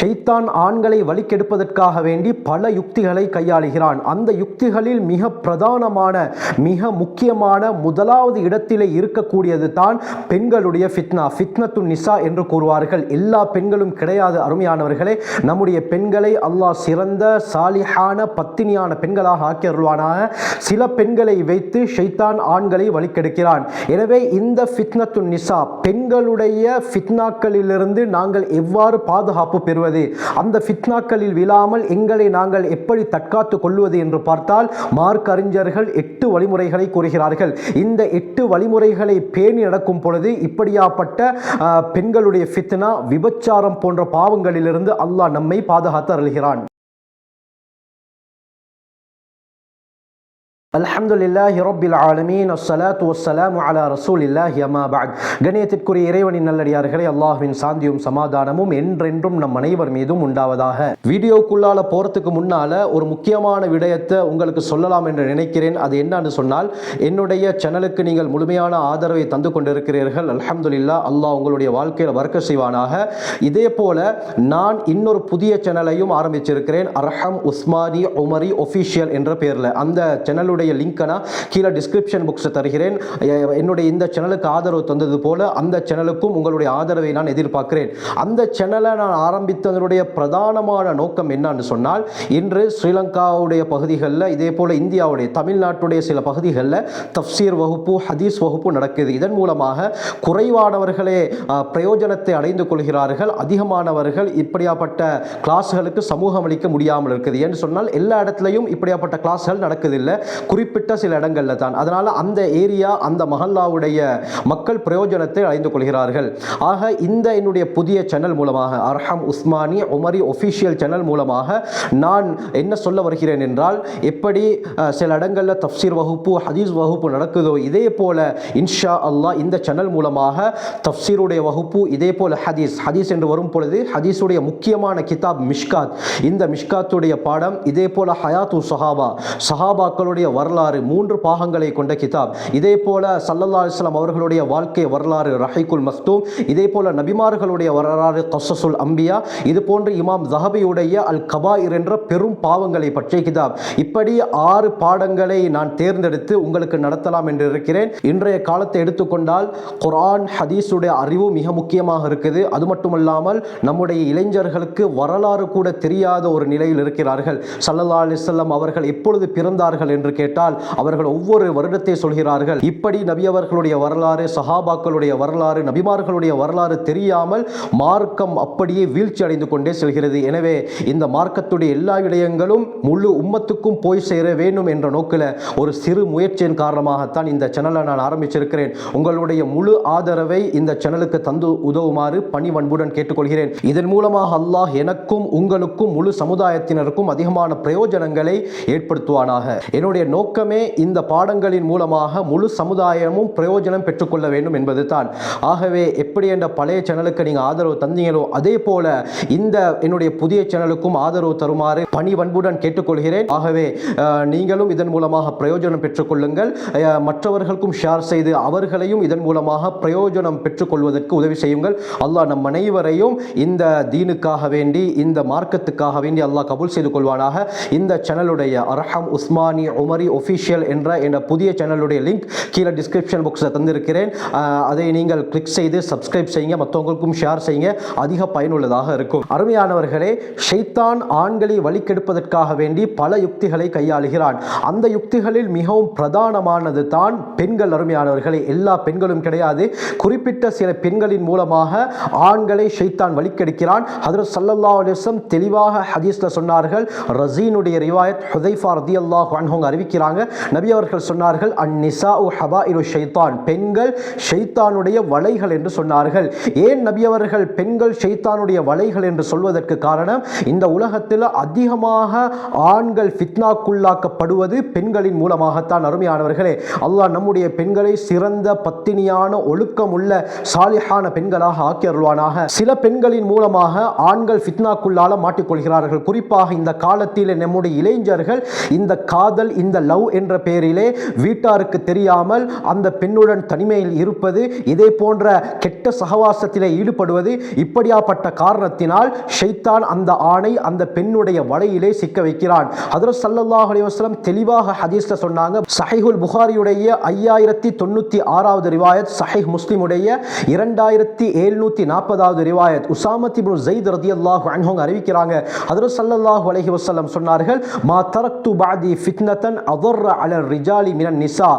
ஷைத்தான் ஆண்களை வழிகெடுப்பதற்காக வேண்டி பல யுக்திகளை கையாளுகிறான். அந்த யுக்திகளில் மிக பிரதானமான மிக முக்கியமான முதலாவது இடத்திலே இருக்கக்கூடியது தான் பெண்களுடைய ஃபித்னா, ஃபித்னத்து நிசா என்று கூறுவார்கள். எல்லா பெண்களும் கிடையாது அருமையானவர்களே. நம்முடைய பெண்களை அல்லாஹ் சிறந்த சாலிஹான பத்தினியான பெண்களாக ஆக்கியருள்வானாக. சில பெண்களை வைத்து ஷைத்தான் ஆண்களை வழிகெடுக்கிறான். எனவே இந்த ஃபித்னத்து நிசா, பெண்களுடைய ஃபித்னாக்களிலிருந்து நாங்கள் எவ்வாறு பாதுகாப்பு பெறுவது, அந்த ஃபித்னாக்களில் விழாமல் எங்களை நாங்கள் எப்படி தற்காத்துக் கொள்வது என்று பார்த்தால் மார்க்க அறிஞர்கள் 8 வழிமுறைகளை கூறுகிறார்கள். இந்த 8 வழிமுறைகளை பேணி நடக்கும் பொழுது இப்படியாப்பட்ட பெண்களுடைய ஃபித்னா, விபச்சாரம் போன்ற பாவங்களிலிருந்து அல்லாஹ் நம்மை பாதுகாத்து அருள்கிறான். அல்ஹம்துலில்லாஹி ரப்பில் ஆலமீன், அஸ்ஸலாத்து வஸ்ஸலாமு அலா ரசூலில்லாஹி அம்மா பஅத். கண்ணியத்திற்குரிய இறைவனின் நல்லடியார்களே, அல்லாஹ்வின் சாந்தியும் சமாதானமும் என்றென்றும் நம் அனைவர் மீதும் உண்டாவதாக. வீடியோக்குள்ளால போறதுக்கு முன்னால ஒரு முக்கியமான விடயத்தை உங்களுக்கு சொல்லலாம் என்று நினைக்கிறேன். அது என்னன்னு சொன்னால், என்னுடைய சேனலுக்கு நீங்கள் முழுமையான ஆதரவை தந்து கொண்டிருக்கிறீர்கள். அல்ஹம்துலில்லாஹ், அல்லாஹ் உங்களுடைய வாழ்க்கையில் வர்க்க செய்வானாக. இதே போல நான் இன்னொரு புதிய சேனலையும் ஆரம்பிச்சிருக்கிறேன், அர்ஹம் உஸ்மானி உமரி ஒஃபிஷியல் என்ற பெயரில். அந்த சேனலுடைய லிங்க் நான் கீழே டிஸ்கிரிப்ஷன் பாக்ஸ் தருகிறேன். என்னுடைய இந்த சேனலுக்கு ஆதரவு தந்தது போல அந்த சேனலுக்கும் உங்களுடைய ஆதரவை நான் எதிர்பார்க்கிறேன். அந்த சேனலை நான் ஆரம்பித்ததனுடைய பிரதானமான நோக்கம் என்னன்னு சொன்னால், இன்று ஸ்ரீலங்காவுடைய பகுதிகளில், இதே போல இந்தியாவுடைய தமிழ்நாட்டுடைய சில பகுதிகளில் தஃப்சீர் வகுப்பு, ஹதீஸ் வகுப்பு நடக்குது. இதன் மூலமாக குறைவானவர்களே பிரயோஜனத்தை அடைந்து கொள்கிறார்கள். அதிகமானவர்கள் இப்படியாப்பட்ட கிளாஸ்களுக்கு சமூகம் அளிக்க முடியாமல் இருக்குது. என்று சொன்னால் எல்லா இடத்துலையும் இப்படியாப்பட்ட கிளாஸ்கள் நடக்குதில்லை, குறிப்பிட்ட சில இடங்கள்ல தான். அதனால அந்த ஏரியா, அந்த மஹல்லாவுடைய மக்கள் பிரயோஜனத்தை அடைந்து கொள்கிறார்கள். ஆக இந்த என்னுடைய புதிய சேனல் மூலமாக, அர்ஹம் உஸ்மானி உமரி ஒஃபிஷியல் சேனல் மூலமாக நான் என்ன சொல்ல வருகிறேன் என்றால், எப்படி சில இடங்கள்ல தஃப்சீர் வகுப்பு, ஹதீஸ் வகுப்பு நடக்குதோ, இதே போல இன்ஷா அல்லாஹ் இந்த சேனல் மூலமாக தஃப்சீருடைய வகுப்பு, இதே போல ஹதீஸ் என்று வரும் பொழுது ஹதீஸுடைய முக்கியமான கிதாப் மிஷ்காத், இந்த மிஷ்காத்துடைய பாடம், இதே போல ஹயாத்து சஹாபாக்களுடைய வரலாறு 3 பாகங்களை கொண்ட கிதாப், இதே போல ஸல்லல்லாஹு அலைஹி வஸல்லம் அவர்களுடைய வாழ்க்கை வரலாறு ரஹீகுல் மக்தூம், இதே போல நபிமார்களுடைய வரலாறு கஸஸுல் அம்பியா, இது போன்று இமாம் ஸஹபியுடைய அல் கபாயிர் என்ற பெரும் பாவங்களை பற்றிய கிதாப். இப்படி 6 பாடங்களை நான் தேர்ந்தெடுத்து உங்களுக்கு நடத்தலாம் என்று இருக்கிறேன். இன்றைய காலத்தை எடுத்துக்கொண்டால் குர்ஆன் ஹதீஸுடைய அறிவு மிக முக்கியமாக இருக்குது. அது மட்டுமல்லாமல் நம்முடைய இளைஞர்களுக்கு வரலாறு கூட தெரியாத ஒரு நிலையில் இருக்கிறார்கள். ஸல்லல்லாஹு அலைஹி வஸல்லம் அவர்கள் எப்பொழுது பிறந்தார்கள் என்று கேட்டால் அவர்கள் ஒவ்வொரு வருடத்தை சொல்கிறார்கள். இப்படி நபி அவர்களுடைய வரலாறு, சஹாபாக்களுடைய வரலாறு, நபிமார்களுடைய வரலாறு தெரியாமல் மார்க்கம் அப்படியே வீழ்ச்சி அடைந்து கொண்டே செல்கிறது. எனவே இந்த மார்க்கத்துடைய எல்லா விடயங்களும் முழு உம்மத்துக்கும் போய் சேர வேண்டும் என்ற நோக்கில் ஒரு சிறு முயற்சியின் காரணமாகத்தான் இந்த சேனலை நான் ஆரம்பிச்சிருக்கிறேன். உங்களுடைய முழு ஆதரவை இந்த சேனலுக்கு தந்து உதவுமாறு பணிவன்புடன் கேட்டுக்கொள்கிறேன். இதன் மூலமாக அல்லாஹ் எனக்கும் உங்களுக்கும் முழு சமுதாயத்தினருக்கும் அதிகமான பிரயோஜனங்களை ஏற்படுத்துவானாக. என்னுடைய நோக்கமே இந்த பாடங்களின் மூலமாக முழு சமுதாயமும் பிரயோஜனம் பெற்றுக்கொள்ள வேண்டும் என்பது தான். ஆகவே எப்படி என்ற பழைய சேனலுக்கு நீங்கள் ஆதரவு தந்தீங்களோ, அதே போல இந்த என்னுடைய புதிய சேனலுக்கும் ஆதரவு தருமாறு பணிவன்புடன் கேட்டுக்கொள்கிறேன். ஆகவே நீங்களும் இதன் மூலமாக பிரயோஜனம் பெற்றுக்கொள்ளுங்கள். மற்றவர்களுக்கும் ஷேர் செய்து அவர்களையும் இதன் மூலமாக பிரயோஜனம் பெற்றுக்கொள்வதற்கு உதவி செய்யுங்கள். அல்லாஹ் நம் அனைவரையும் இந்த தீனுக்காக வேண்டி, இந்த மார்க்கத்துக்காக வேண்டி அல்லாஹ் கபூல் செய்து கொள்வானாக. இந்த சேனலுடைய அர்ஹம் உஸ்மானி உமரி ஒஃபிஷியல் என்ற புதிய சேனலுடைய லிங்க் கீழே டிஸ்கிரிப்ஷன் பாக்ஸில் தந்திருக்கிறேன். அதை நீங்கள் கிளிக் செய்து சப்ஸ்கிரைப் செய்யுங்க, மற்றவங்களுக்கும் ஷேர் செய்யுங்க, அதிக பயனுள்ளதாக இருக்கும். அருமையானவர்களே, ஷைத்தான் ஆண்களை வழிகெடுப்பதற்காக வேண்டி பல யுக்திகளை கையாளுகிறான். அந்த யுக்திகளில் மிகவும் பிரதானமானது தான் பெண்கள். அருமையானவர்களே, எல்லா பெண்களும் கிடையாது, குறிப்பிட்ட சில பெண்களின் மூலமாக ஆண்களை ஷைத்தான் வழிகெடுக்கிறான். ஹஜ்ரத் ஸல்லல்லாஹு அலைஹி வஸல்லம் தெளிவாக ஹதீஸ்ல சொன்னார்கள். ரஸீனுடைய ரிவாயத் ஹுதைஃபா ரலியல்லாஹு அன்ஹு அறிவிக்கிறாங்க. நபி அவர்கள் சொன்னார்கள், அந்நிசாஉ ஹபாயிரு ஷைத்தான், பெண்கள் ஷைத்தானுடைய வலைகள் என்று சொன்னார்கள். ஏன் நபி அவர்கள் பெண்கள் ஷைத்தானுடைய வலைகள் என்று சொல்வதற்கு காரணம், இந்த உலகத்தில் அதிகமாக ஆண்கள் ஃபித்னாக்குள்ளாக்கப்படுவது பெண்களின் மூலமாகத்தான். அருமையானவர்களே, அல்லாஹ் நம்முடைய பெண்களை சிறந்த பத்தினியான ஒழுக்கமுள்ள சாலிஹான பெண்களாக ஆக்கி அருள்வானாக. சில பெண்களின் மூலமாக ஆண்கள் ஃபித்னாக்குள்ளால மாட்டிக்கொள்கிறார்கள். குறிப்பாக இந்த காலத்தில் நம்முடைய இளைஞர்கள் இந்த காதல், இந்த லவ் என்ற பெயரிலே வீட்டாருக்கு தெரியாமல் அந்த பெண்ணுடன் தனிமையில் இருப்பது, இதே போன்ற கெட்ட சகவாசத்திலே ஈடுபடுவது, இப்படியாப்பட்ட காரணத்தினால் ஷைத்தான் அந்த ஆணை அந்த பெண்ணுடைய வலையிலே சிக்க வைக்கிறான். ஹஜ்ரத் ஸல்லல்லாஹு அலைஹி வஸல்லம் தெளிவாக ஹதீஸ்ல சொன்னாங்க. சஹீஹுல் புகாரியுடைய 5096வது ரிவாயத், சஹீஹ் முஸ்லிமுடைய 2740வது ரிவாயத், உஸாமத் இப்னு ஸைத் ரலியல்லாஹு அன்ஹு அறிவிக்கிறாங்க. ஹஜ்ரத் ஸல்லல்லாஹு அலைஹி வஸல்லம் சொன்னார்கள், மா தரக்து பஅதி ஃபித்னதன் அதர்ர அலர் ரிஜாலி மினன் நிசா.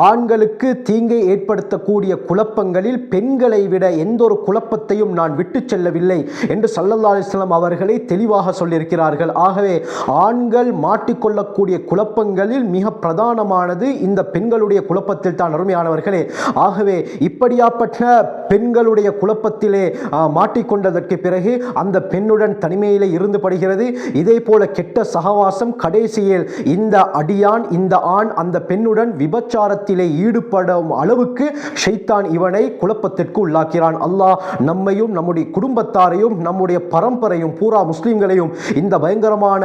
ஆண்களுக்கு தீங்கை ஏற்படுத்தக்கூடிய குழப்பங்களில் பெண்களை விட எந்த ஒரு குழப்பத்தையும் நான் விட்டு செல்லவில்லை என்று ஸல்லல்லாஹு அலைஹி வஸல்லம் அவர்களை தெளிவாக சொல்லியிருக்கிறார்கள். ஆகவே ஆண்கள் மாட்டிக்கொள்ளக்கூடிய குழப்பங்களில் மிக பிரதானமானது இந்த பெண்களுடைய குழப்பத்தில் தான், அருமையானவர்களே. ஆகவே இப்படியாப்பட்ட பெண்களுடைய குழப்பத்திலே மாட்டிக்கொண்டதற்கு பிறகு அந்த பெண்ணுடன் தனிமையிலே இருந்து படுகிறது. இதே போல கெட்ட சகவாசம், கடைசியில் இந்த அடியான், இந்த ஆண் அந்த பெண்ணுடன் விபச்சாரத்திலே ஈடுபடும் அளவுக்கு ஷைத்தான் இவனை குழப்பத்திற்கு உள்ளாக்கிறான். அல்லாஹ் நம்மையும் நம்முடைய குடும்பத்தாரையும் நம்முடைய பரம்பரையும் பூரா முஸ்லிம்களையும் இந்த பயங்கரமான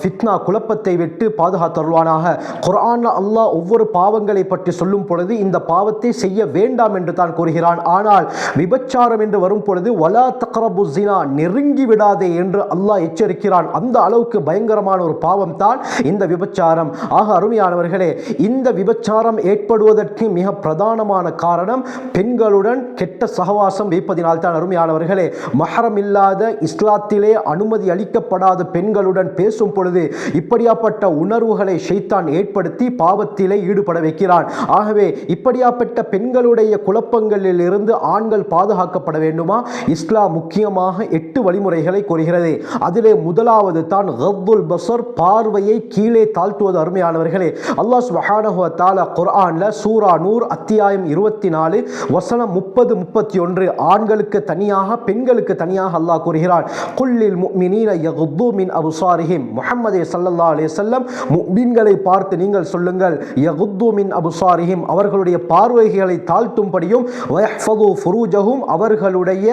ஃபித்னா குழப்பத்தை விட்டு பாதுகாத்தருள்வானாக. குர்ஆன்ல அல்லாஹ் ஒவ்வொரு பாவங்களை பற்றி சொல்லும் பொழுது இந்த பாவத்தை செய்ய வேண்டாம் என்று தான் கூறுகிறான். ஆனால் விபச்சாரம் என்று வரும் பொழுது வலா தக்ரபு ஸினா, நெருங்கி விடாதே என்று அல்லாஹ் எச்சரிக்கிறான். அந்த அளவுக்கு பயங்கரமான ஒரு பாவம் தான் இந்த விபச்சாரம். ஆக அருமையானவர்களே, இந்த விபச்சாரம் ஏற்படுவதற்கு மிக பிரதானமான காரணம் பெண்களுடன் கெட்ட சகவாசம் வைப்பதினால் தான். அருமையானவர்களே, மஹரம் இல்லாத, இஸ்லாத்திலே அனுமதி அளிக்கப்படாத பெண்களுடன் பேசும் பொழுது இப்படியாப்பட்ட உணர்வுகளை ஷைத்தான் ஏற்படுத்தி பாவத்திலே ஈடுபட வைக்கிறான். ஆகவே இப்படியாப்பட்ட பெண்களுடைய குழப்பங்களில் இருந்து ஆண்கள் பாதுகாக்கப்பட வேண்டுமா? இஸ்லாம் முக்கியமாக 8 வழிமுறைகளை கூறுகிறது. அதிலே முதலாவது தான் கத்துல் பஸர், பார்வையை கீழே தாழ்த்துவது. அருமையானவர்களே, அல்லாஹ் சுப்ஹானஹு வ தஆலா குர்ஆன்ல சூரா நூர் அத்தியாயம் 24 வசனம் 30-31 ஆண்களுக்கு தனியாக பெண்களுக்கு தனியாக அல்லாஹ் கூறுகிறான். குல்லில் முஃமினீன யகுது மின் அப்சாரிஹிம். முஹம்மதே ஸல்லல்லாஹு அலைஹி வஸல்லம், முஃமின்களை பார்த்து நீங்கள் சொல்லுங்கள், யகுது மின் அப்சாரிஹிம், அவர்களுடைய பார்வைகளை தாழ்த்தும்படியும், வயஹ்ஃபது ஃபுரூஜஹும், அவர்களுடைய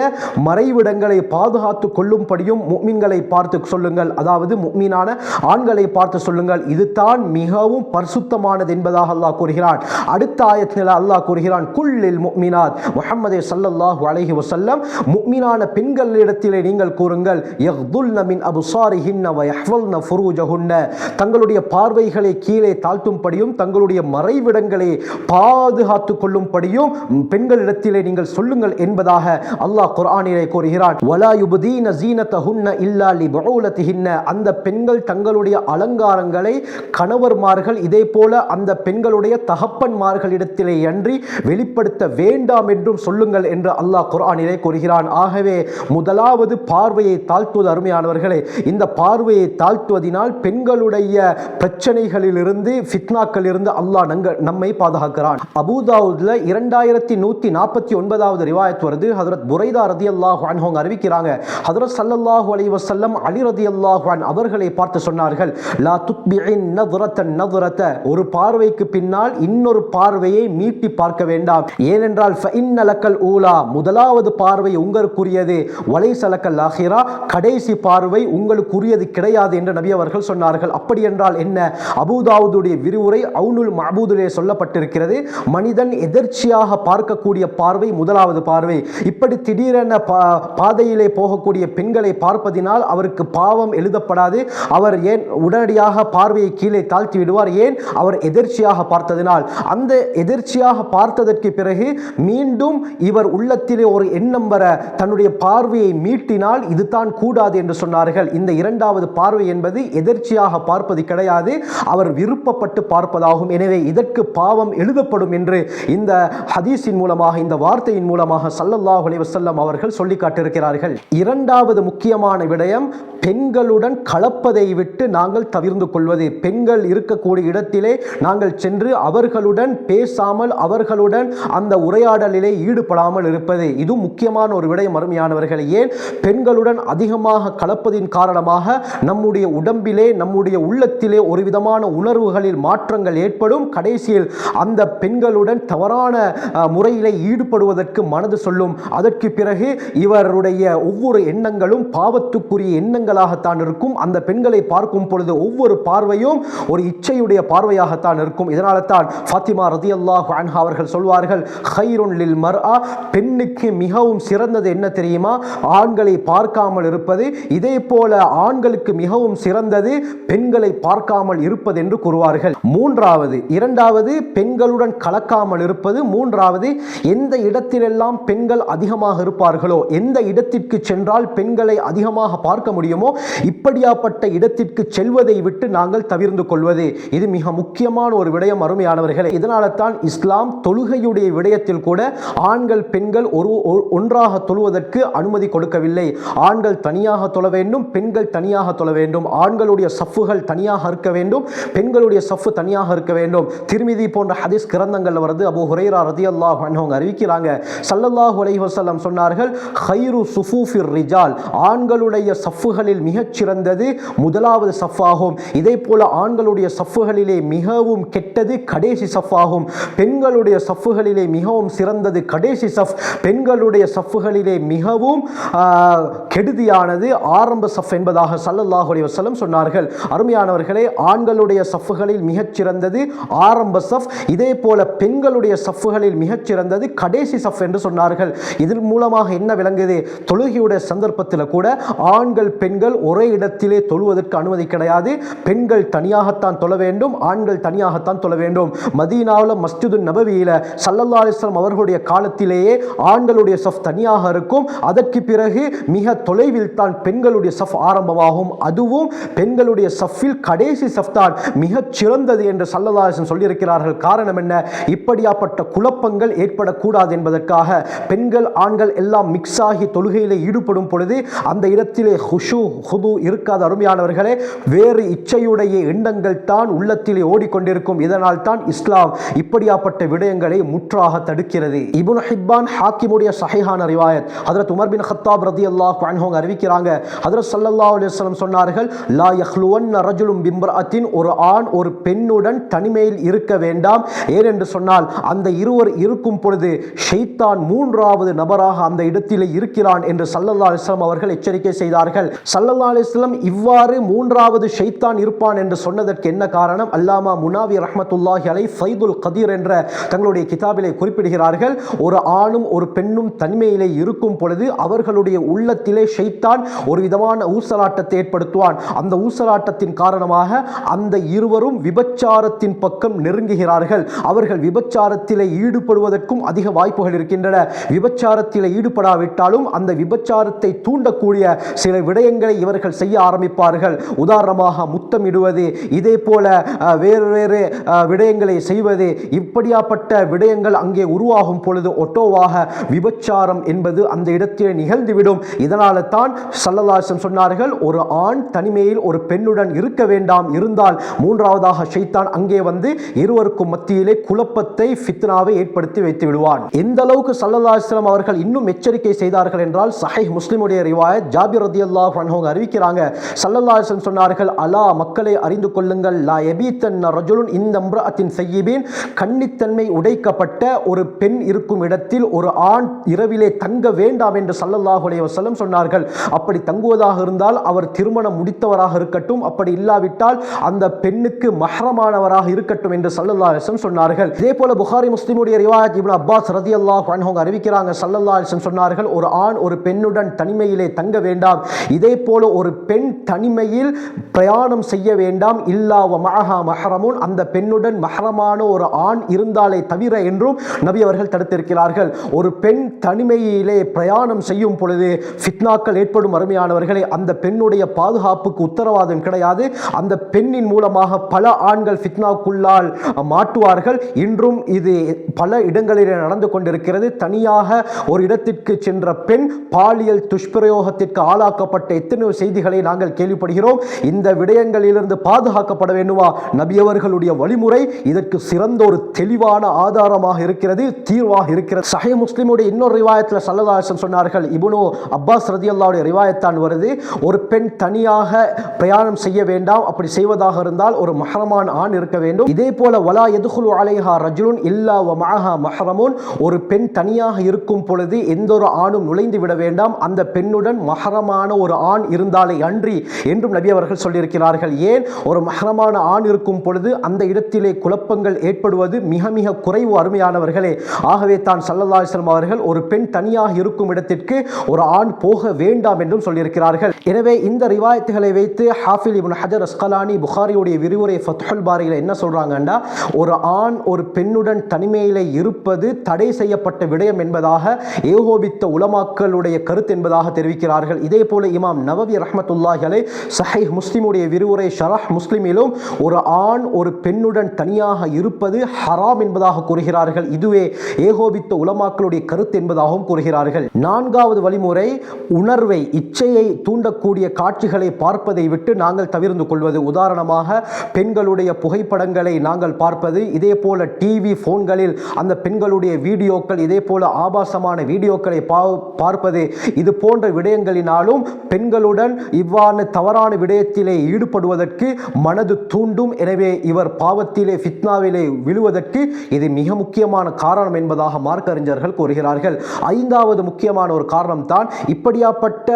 மறைவிடங்களை பாதுகாத்துக் கொள்ளும்படியும் முஃமின்களை பார்த்து சொல்லுங்கள். அதாவது முஃமினான ஆண்களை பார்த்து சொல்லுங்கள். இதுதான் மிகவும் பரிசுத்தமானது என்பதாக அல்லாஹ் கூறுகிறான். அடுத்த ஆயத்தில் அல்லாஹ் கூறுகிறான், குல்லில் முஃமினாத். முஹம்மதே ஸல்லல்லாஹு அலைஹி வஸல்லம், முஃமினான பெண்களிடத்திலே நீங்கள் கூறுங்கள், யக்துல்ன மின் அப்சாரிஹின்ன வ யஹ்ஃபல்ன ஃபுரூஜஹுன்ன, தங்களுடைய பார்வைகளை கீழே தாழ்த்தும்படியும் தங்களுடைய மறைவிடங்களை பாதுகாத்துக் கொள்ளும்படியும் பெண்களிடத்திலே நீங்கள் சொல்லுங்கள் என்பதாக அல்லாஹ் குர்ஆனிலே கூறுகிறான். வலா யுப்தீன ஸீனத்தஹுன்ன இல்லா லிபுஊலத்திஹின்ன, அந்த பெண்கள் தங்களுடைய அலங்காரங்களை கணவர்மார்கள் இதே போல அந்த பெண்களுடைய தகப்பன்மார்களிடத்திலே அன்றி வெளிப்படுத்த வேண்டாம் என்றும் சொல்லுங்கள் என்று அல்லாஹ் குர்ஆனிலே கூறுகிறான். ஆகவே முதலாவது பார்வையை தாழ்த்துவது. அருமையானவர்களே, இந்த பார்வையை தாழ்த்துவதினால் பெண்களுடைய பிரச்சனைகளிலிருந்து, ஃபித்னாக்களிலிருந்து அல்லாஹ் நம்மை பாதுகாக்கிறான். அபூதாவுத்ல 2149வது ரிவாயத் வருது. ஹஜ்ரத் புரைதா ரலியல்லாஹு அன்ஹு அறிவிக்கிறாங்க, ஹஜ்ரத் ஸல்லல்லாஹு அலைஹி வஸல்லம் அலி ரலியல்லாஹு அன்ஹு அவர்களை பார்த்து சொன்னார்கள், லா துத்பிஇன் நظரத்தன் நظரத, ஒரு பார்வைக்கு பின்னால் இன்னொரு பார்வையை மீட்டி பார்க்க வேண்டாம். ஏனென்றால் ஃபஇன்ன லக்கல் ஊலா, முதலாவது பார்வை உங்களுக்குரியது, வலைஸ லக்கல் ஆஹிரா, கடைசி பார்வை உங்களுக்குரியது கிடையாது என்று நபி அவர்கள் சொன்னார்கள். அப்படி என்றால் என்ன? அபூதாவுதுடைய விரிவுரை அவுனுல் மஅபூதிலே சொல்லப்பட்டிருக்கிறது. மனிதன் எதர்ச்சியாக பார்க்கக்கூடிய பார்வை முதலாவது பார்வை. இப்படி திடீரென பாதையிலே போகக்கூடிய பெண்களை பார்ப்பதினால் அவருக்கு பாவம் எழுதப்படாது. அவர் ஏன் உடனடியாக பார்வையை கீழே தாழ்த்தி விடுவார்? ஏன்? அவர் எதிர்ச்சியாக பார்த்ததினால். அந்த எதிர்ச்சியாக பார்த்ததற்கு பிறகு மீண்டும் இவர் உள்ளத்திலே ஒரு எண்ணம் வர தன்னுடைய பார்வையை மீட்டினால் இதுதான் கூடாது என்று சொன்னார்கள். இந்த இரண்டாவது பார்வை என்பது எதிர்ச்சியாக பார்ப்பது கிடையாது, அவர் விருப்பப்பட்டு பார்ப்பதாகும். எனவே இதற்கு பாவம் எழுதப்படும் என்று இந்த ஹதீஸின் மூலமாக, இந்த வார்த்தையின் மூலமாக ஸல்லல்லாஹு அலைஹி வஸல்லம் அவர்கள் சொல்லி காட்டியிருக்கிறார்கள். இரண்டாவது முக்கியமான விடயம், பெண்களுடன் கலப்பதை விட்டு நாங்கள் தவிர்ந்து கொள்வது. பெண்கள் இருக்கக்கூடிய இடத்திலே நாங்கள் சென்று அவர்களுடன் பேசாமல், அவர்களுடன் அந்த உரையாடலிலே ஈடுபடாமல் இருப்பது. இது முக்கியமான ஒரு விடயம். அருமையானவர்கள், ஏன்? பெண்களுடன் அதிகமாக கலப்பதின் காரணமாக நம்முடைய உடம்பிலே, நம்முடைய உள்ளத்திலே ஒரு விதமான உணர்வுகளில் மாற்றங்கள் ஏற்படும். கடைசியில் அந்த பெண்களுடன் தவறான முறையிலே ஈடுபடுவதற்கு மனது சொல்லும். அதற்கு பிறகு இவருடைய ஒவ்வொரு எண்ணங்களும் பாவத்துக்குரிய எண்ணங்கள் பெண்களாகத்தான் இருக்கும். அந்த பெண்களை பார்க்கும் பொழுது ஒவ்வொரு பார்வையும் ஒரு இச்சையுடைய பார்வையாகத்தான் இருக்கும். இதனால தான் ஃபாத்திமா ரலியல்லாஹு அன்ஹா அவர்கள் சொல்வார்கள், கைருன் லில் மர்ஆ, பெண்ணுக்கு மிகவும் சிறந்தது என்ன தெரியுமா? ஆண்களை பார்க்காமல் இருப்பது. இதே போல ஆண்களுக்கு மிகவும் சிறந்தது பெண்களை பார்க்காமல் இருப்பது என்று கூறுவார்கள். இரண்டாவது பெண்களுடன் கலக்காமல் இருப்பது. மூன்றாவது, எந்த இடத்திலெல்லாம் பெண்கள் அதிகமாக இருப்பார்களோ, எந்த இடத்திற்கு சென்றால் பெண்களை அதிகமாக பார்க்க முடியுமோ, இப்படியாப்பட்ட இடத்திற்கு செல்வதை விட்டு நாங்கள் தவிர்த்து கொள்வது. இது மிக முக்கியமான ஒரு விடயம் அருமையானவர்களே. இதனால தான் இஸ்லாம் தொழுகையுடைய விடயத்தில் கூட ஆண்கள் பெண்கள் ஒன்றாக தொழுவதற்கு அனுமதி கொடுக்கவில்லை. ஆண்கள் தனியாக தொழ வேண்டும், பெண்கள் தனியாக தொழ வேண்டும். ஆண்களுடைய சஃப்புகள் தனியாக இருக்க வேண்டும், பெண்களுடைய சஃப்பு தனியாக இருக்க வேண்டும். திர்மிதி போன்ற ஹதீஸ் கிரந்தங்கள் வருது. அபூ ஹுரைரா ரலியல்லாஹு அன்ஹு அறிவிக்கிறாங்க, ஸல்லல்லாஹு அலைஹி வஸல்லம் சொன்னார்கள், கைரு சுஃபூஃபிர் ரிஜால், ஆண்களுடைய சஃப்புகளில் மிகச் சிறந்தது முதலாவது சஃப்பாகும். இதே போல ஆண்களுடைய சஃப்புகளிலே மிகவும் கெட்டது கடைசி சஃப்பாகும். பெண்களுடைய சஃப்புகளிலே மிகவும் சிறந்தது கடைசி சஃப், பெண்களுடைய சஃப்புகளிலே மிகவும் கெடுதியானது ஆரம்ப சஃப் என்பதாக ஸல்லல்லாஹு அலைஹி வஸல்லம் சொன்னார்கள். அருமையானவர்களே, ஆண்களுடைய சஃப்புகளில் மிகச் சிறந்தது ஆரம்ப சஃப், இதே போல பெண்களுடைய சஃப்புகளில் மிகச் சிறந்தது கடைசி சஃப் என்று சொன்னார்கள். இதன் மூலமாக என்ன விளங்குது? தொழுகையுடைய சந்தர்ப்பத்தில் கூட ஆண்கள் பெண்கள் ஒரே இடத்திலே தொழுவதற்கு அனுமதி கிடையாது. பெண்கள் தனியாகத்தான் தொழ வேண்டும், ஆண்கள் தனியாகத்தான் தொழ வேண்டும். மதீனாவில் மஸ்ஜிது நபவியில ஸல்லல்லாஹு அலைஹி வஸல்லம் அவர்களுடைய காலத்திலேயே ஆண்களுடைய சஃப் தனியாக இருக்கும். அதற்கு பிறகு மிக தொலைவில் தான் பெண்களுடைய சஃப் ஆரம்பமாகும். அதுவும் பெண்களுடைய சஃபில் கடைசி சஃப் தான் மிகச் சிறந்தது என்று ஸல்லல்லாஹு அலைஹி வஸல்லம் சொல்லியிருக்கிறார்கள். காரணம் என்ன? இப்படியாப்பட்ட குழப்பங்கள் ஏற்படக்கூடாது என்பதற்காக. பெண்கள் ஆண்கள் எல்லாம் மிக்ஸ் ஆகி தொழுகையில் ஈடுபடும் பொழுது அந்த இடத்திலே ஹுஷு ஹுது இருக்காது. அருமையானவர்களே, வேறு இச்சையுடைய எண்ணங்கள் தான் உள்ளத்திலே ஓடிக்கொண்டிருக்கும். இதனால் தான் இஸ்லாம் இப்படியாப்பட்ட விடயங்களை முற்றாக தடுக்கிறது. இப்னு ஹிப்பான் ஹாக்கிமுடைய சஹீஹான ரிவாயத், ஹஜ்ரத் உமர் பின் கத்தாப் ரலியல்லாஹு அன்ஹு அறிவிக்கிறாங்க, ஹஜ்ரத் ஸல்லல்லாஹு அலைஹி வஸல்லம் சொன்னார்கள், லா யஹ்லுவன்ன ரஜுலுன் பிம்ரஅத்தின், ஒரு ஆண் ஒரு பெண்ணுடன் தனிமையில் இருக்க வேண்டாம். ஏனென்று சொன்னால் அந்த இருவர் இருக்கும் பொழுது ஷைத்தான் மூன்றாவது நபராக அந்த இடத்திலே இருக்கிறான் என்று ஸல்லல்லாஹு அலைஹி வஸல்லம் அவர்கள் எச்சரிக்கை செய்தார்கள். ஸல்லல்லாஹு அலைஹி வஸல்லம் இவ்வாறு மூன்றாவது ஷைத்தான் இருப்பான் என்று சொன்னதற்கு என்ன காரணம்? அல்லாமா முனாவி ரஹ்மத்துல்லாஹி அலைஹி ஃபைதுல் கதீர் என்ற தங்களுடைய கிதாபிலே குறிப்பிடுகிறார்கள், ஒரு ஆணும் ஒரு பெண்ணும் தனிமையிலே இருக்கும் பொழுது அவர்களுடைய உள்ளத்திலே ஷைத்தான் ஒரு விதமான ஊசலாட்டத்தை ஏற்படுத்துவான். அந்த ஊசலாட்டத்தின் காரணமாக அந்த இருவரும் விபச்சாரத்தின் பக்கம் நெருங்குகிறார்கள். அவர்கள் விபச்சாரத்திலே ஈடுபடுவதற்கும் அதிக வாய்ப்புகள் இருக்கின்றன. விபச்சாரத்தில் ஈடுபடாவிட்டாலும் அந்த விபச்சாரத்தை தூண்டக்கூடிய சில விடயங்களை இவர்கள் செய்ய ஆரம்பிப்பார்கள். உதாரணமாக முத்தமிடுவது, இதே போல வேறு வேறு விடயங்களை செய்வது. இப்படியாப்பட்ட விடயங்கள் அங்கே உருவாகும் பொழுது ஒட்டோவாக விபச்சாரம் என்பது அந்த இடத்தில் நிகழ்ந்துவிடும். இதனால தான் ஸல்லல்லாஹு அலைஹி வஸல்லம் சொன்னார்கள், ஒரு ஆண் தனிமையில் ஒரு பெண்ணுடன் இருக்க வேண்டாம், இருந்தால் மூன்றாவதாக ஷைத்தான் அங்கே வந்து இருவருக்கும் மத்தியிலே குழப்பத்தை ஃபித்னாவை ஏற்படுத்தி வைத்து விடுவான். எந்த அளவுக்கு ஸல்லல்லாஹு அலைஹி வஸல்லம் அவர்கள் இன்னும் எச்சரிக்கை செய்தார்கள் என்றால், சஹீஹ் முஸ்லிமுடைய ரிவாயத், ஜாபிர் ரலியல்லாஹு அன்ஹு அறிவிக்கிறாங்க, ஸல்லல்லாஹு அலைஹி வஸல்லம் சொன்னார்கள், அலா மக்களை அறிந்து கொள்ளுங்கள், லா யபீத்தன்ன ரஜுலுன் இந்த இம்ரஅத்தின் ஸய்யிபின், கன்னித்தன்மை உடைக்கப்பட்ட ஒரு பெண் இருக்கும் இடத்தில் ஒரு ஆண் இரவிலே தங்க வேண்டாம் என்று ஸல்லல்லாஹு அலைஹி வஸல்லம் சொன்னார்கள். அப்படி தங்குவதாக இருந்தால் அவர் திருமணம் முடித்தவராக இருக்கட்டும், அப்படி இல்லாவிட்டால் அந்த பெண்ணுக்கு மஹ்ரமானவராக இருக்கட்டும் என்று ஸல்லல்லாஹு அலைஹி வஸல்லம் சொன்னார்கள். இதே போல புகாரி முஸ்லிமுடைய ரிவாயத், இப்னு அப்பாஸ் ரலியல்லாஹு அன்ஹு அறிவிக்கிறாங்க, ஸல்லல்லாஹு அலைஹி வஸல்லம் சொன்னார்கள், ஒரு ஆண் ஒரு பெண்ணுடன் தனிமையிலே தங்க வேண்டாம். இதே போல ஒரு பெண் தனிமையில் பிரயாணம் செய்ய வேண்டாம், இல்லா வ மஅஹா மஹ்ரமுன், அந்த பெண்ணுடன் மஹ்ரமான ஒரு ஆண் இருந்தாலே தவிர என்றும் நபி அவர்கள் தடுத்திருக்கிறார்கள். ஒரு பெண் தனிமையிலே பிரயாணம் செய்யும் பொழுது ஃபித்னாக்கள் ஏற்படும். அருமையானவர்களே, அந்த பெண்ணுடைய பாதுகாப்புக்கு உத்தரவாதம் கிடையாது. அந்த பெண்ணின் மூலமாக பல ஆண்கள் ஃபித்னாக்குள்ளால் மாட்டுவார்கள். இன்றும் இது பல இடங்களிலே நடந்து கொண்டிருக்கிறது. தனியாக ஒரு இடத்திற்கு சென்ற பெண் பாலியல் துஷ்பிரயோகத்திற்கு ஆளாக்கப்பட்ட எத்தனையோ செய்திகளை நாங்கள் கேள்விப்படுகிறோம். இந்த விடயங்களிலிருந்து பாதுகாக்கப்பட வேண்டுமா? நபி அவர்களுடைய வழிமுறை இதற்கு சிறந்த ஒரு தெளிவான ஆதாரமாக இருக்கிறது, தீர்வாக இருக்கிறது. சஹீஹ் முஸ்லிமுடைய இன்னொரு ரிவாயத்தில் ஸல்லல்லாஹு அலைஹி வஸல்லம் சொன்னார்கள், இப்னு அப்பாஸ் ரலியல்லாஹு ரிவாயத்தான் வருது, ஒரு பெண் தனியாக பிரயாணம் செய்ய வேண்டாம், அப்படி செய்வதாக இருந்தால் ஒரு மஹ்ரமான ஆண் இருக்க வேண்டும். இதே போல வலா யதுகுலு அலைஹா ரஜுலுன் இல்லா வ மஅஹா மஹ்ரமுன், ஒரு பெண் தனியாக இருக்கும் பொழுது எந்த ஒரு ஆணும் நுழைந்து விட வேண்டாம், அந்த பெண்ணுடன் மஹ்ரமான ஒரு ஆண் ஆண் இருந்தாலே அன்றி என்றும் நபி அவர்கள் சொல்லியிருக்கிறார்கள். ஏன்? ஒரு மஹ்ரமான ஆண் இருக்கும் பொழுது அந்த இடத்திலே குழப்பங்கள் ஏற்படுவது மிக மிக குறைவு அருமையானவர்களே. ஆகவே தான் ஸல்லல்லாஹு அலைஹி வஸல்லம் அவர்கள் ஒரு பெண் தனியாக இருக்கும் இடத்திற்கு ஒரு ஆண் போக வேண்டாம் என்றும் சொல்லியிருக்கிறார்கள். எனவே இந்த ரிவாயத்துகளை வைத்து ஹாஃபில் இப்னு ஹஜர் அஸ்கலானி புகாரியுடைய விரிவுரை ஃபத்ஹுல் பாரியில் என்ன சொல்றாங்கன்னா, ஒரு ஆண் ஒரு பெண்ணுடன் தனிமையிலே இருப்பது தடை செய்யப்பட்ட விடயம் என்பதாக ஏகோபித்த உலமாக்களுடைய கருத்து என்பதாக தெரிவிக்கிறார்கள். இதே போல இமாம் நவவி ரஹ்மத்துல்லாஹி அலைஹி ஸஹீஹ் முஸ்லிமுடைய விரிவுரை ஷரஹ் முஸ்லிமிலும் ஒரு ஆண் ஒரு பெண்ணுடன் தனியாக இருப்பது ஹராம் என்பதாக கூறுகிறார்கள். இதுவே ஏகோபித்த உலமாக்களுடைய கருத்து என்பதாகவும் கூறுகிறார்கள். நான்காவது வழிமுறை, உணர்வை இச்சையை தூண்டக்கூடிய காட்சிகளை பார்ப்பதை விட்டு நாங்கள் தவிர்த்து கொள்வது. உதாரணமாக பெண்களுடைய புகைப்படங்களை நாங்கள் பார்ப்பது, இதே போல டிவி போன்களில் அந்த பெண்களுடைய வீடியோக்கள், இதே போல ஆபாசமான வீடியோக்களை பார்ப்பது, இது போன்ற விடயங்களினாலும் பெண்களுடன் இவ்வாறு தவறான விடயத்திலே ஈடுபடுவதற்கு மனது தூண்டும். எனவே இவர் பாவத்திலே ஃபித்னாவிலே விழுவதற்கு இது மிக முக்கியமான காரணம் என்பதாக மார்க்க அறிஞர்கள் கூறுகிறார்கள். ஐந்தாவது முக்கியமான ஒரு காரணம் தான், இப்படியாப்பட்ட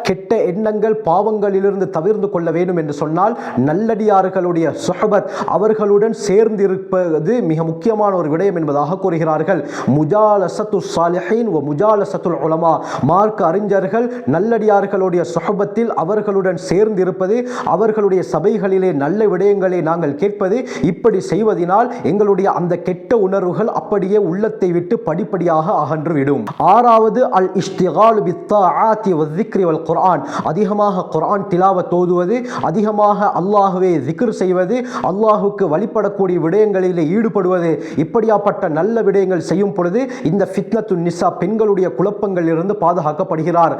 கெட்ட எண்ணங்கள் பாவங்களிலிருந்து தவிர்த்து கொள்ள வேண்டும் என்று சொன்னால் நல்லடியார்களுடைய சுஹபத், அவர்களுடன் சேர்ந்து இருப்பது மிக முக்கியமான ஒரு விடயம் என்பதாக கூறுகிறார்கள். முஜாலசத்து சாலிஹீன் வ முஜாலசத்துல் உலமா, மார்க்க அறிஞர்கள் நல்லடியார்களுடைய சுஹபத்தில் அவர்களுடன் சேர்ந்து இருப்பது, அவர்களுடைய சபைகளிலே நல்ல விடயங்களை நாங்கள் கேட்பது, இப்படி செய்வதனால் எங்களுடைய அந்த கெட்ட உணர்வுகள் அப்படியே உள்ளத்தை விட்டு படிப்படியாக அகன்றுவிடும். ஆறாவது, அல் இஷ்திகால் பித்தாஆத்தி வஸ்ஸிக்ரி வல் குர்ஆன், அதிகமாக குர்ஆன் திலாவத் ஓதுவது, அதிகமாக அல்லாஹ்வை zikr செய்வது, அல்லாஹ்வுக்கு வழிபடக்கூடிய விடயங்களில் ஈடுபடுவது, இப்படியாப்பட்ட நல்ல விடயங்கள் செய்யும் பொழுது இந்த ஃபித்னத்துன் நிசா, பெண்களுடைய குழப்பங்களில் இருந்து பாதுகாக்கப்படுகிறார்.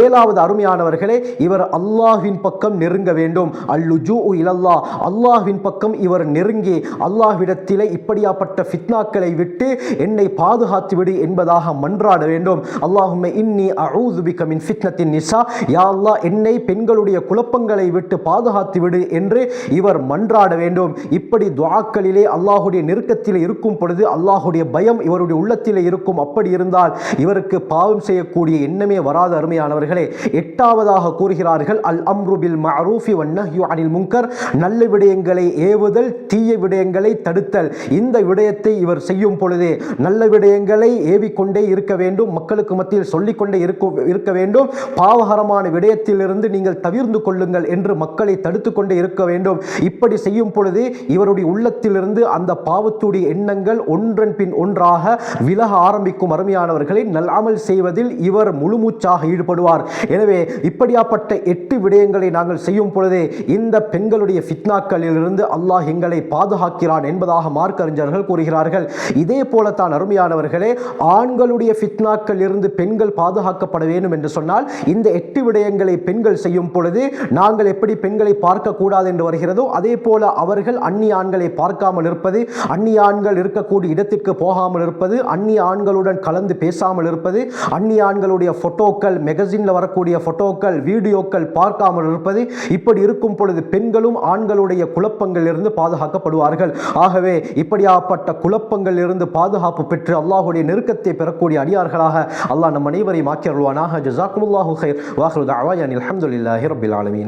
ஏழாவது அருமையானவர்களே, இவர் அல்லாஹ்வின் பக்கம் நெருங்க வேண்டும். அல்லுஜூஉ இலல்லாஹ், அல்லாஹ்வின் பக்கம் இவர் நெருங்கி அல்லாஹ்விடத்திலே இப்படியாப்பட்ட ஃபித்னாக்களை விட்டு என்னை பாதுகாத்து விடு என்பதாக மன்றாட வேண்டும். அல்லாஹும்ம இன்னி அஊது பிக மின் ஃபித்னத்தின் நிசா, யா அல்லாஹ் என்னை பெண்களுடைய குழப்பங்களை விட்டு பாதுகாத்து விடு என்று இவர் மன்றாட வேண்டும். இப்படி துஆக்களிலே அல்லாஹ்வுடைய நெருக்கத்தில் இருக்கும் பொழுது அல்லாஹ்வுடைய பயம் இவருடைய உள்ளத்திலே இருக்கும். அப்படி இருந்தால் இவருக்கு பாவம் செய்யக்கூடிய எண்ணமே வராத அருமையானவர்களே. எட்டாவதாக கூறுகிறார்கள், அல் அம்ரு பில் மஅரூஃபி வன் நஹ்யு அனில் முன்கர், நல்ல விடயங்களை ஏவுதல், தீய விடயங்களை தடுத்தல். இந்த விடயத்தை இவர் செய்யும் பொழுதே நல்ல விடயங்களை ஏவிக்கொண்டே இருக்க வேண்டும், மக்களுக்கு மத்தியில் சொல்லிக்கொண்டே இருக்க வேண்டும். பாவகரமான விடயத்திலிருந்து நீங்கள் தவிர்த்து கொள்ளுங்கள் என்று மக்களை தடுத்து கொண்டே இருக்க வேண்டும். இப்படி செய்யும் பொழுது இவருடைய உள்ளத்திலிருந்து அந்த பாவத்துடைய எண்ணங்கள் ஒன்றன் பின் ஒன்றாக விலக ஆரம்பிக்கும். அருமையானவர்களை, நல்அமல் செய்வதில் இவர் முழுமூச்சாக ஈடுபடுவார். எனவே இப்படியாப்பட்ட 8 விடயங்களை நாங்கள் செய்யும் பொழுதே இந்த பெண்களுடைய ஃபித்னாக்களில் இருந்து அல்லாஹ் எங்களை பாதுகாக்கிறான் என்பதாக மார்க்க அறிஞர்கள் கூறுகிறார்கள். இதே போலத்தான் அருமையானவர்களே, ஆண்களுடைய ஃபித்னாக்கள் இருந்து பெண்கள் பாதுகாக்கப்பட வேண்டும் என்று சொன்னால் இந்த 8 விடயங்களை பெண்கள் செய்யும் பொழுது நாங்கள் எப்படி பெண்களை பார்க்க கூடாது என்று வருகிறதோ அதே போல அவர்கள் அந்நிய ஆண்களை பார்க்காமல் இருப்பது, அந்நிய ஆண்கள் இருக்கக்கூடிய இடத்திற்கு போகாமல் இருப்பது, அந்நிய ஆண்களுடன் கலந்து பேசாமல் இருப்பது, அந்நிய ஆண்களுடைய போட்டோக்கள், மேகசின்ல வரக்கூடிய போட்டோக்கள், வீடியோக்கள் பார்க்காமல் இருப்பது, இப்படி இருக்கும் பொழுது பெண்களும் ஆண்களுடைய குழப்பங்கள் இருந்து பாதுகாக்கப்படுவார்கள். ஆகவே இப்படியாப்பட்ட குழப்பங்கள் இருந்து பாதுகாப்பு பெற்று அல்லாஹ்வுடைய நெருக்கத்தை பெறக்கூடிய அடியார்களாக அல்லாஹ் நம் அனைவரையும் ஆக்கி அருள்வானாக. ஜஸாக்குமுல்லாஹு கைர். வ ஆகிரு தஅவானா அல்ஹம்துலில்லாஹி ரப்பில் ஆலமீன்.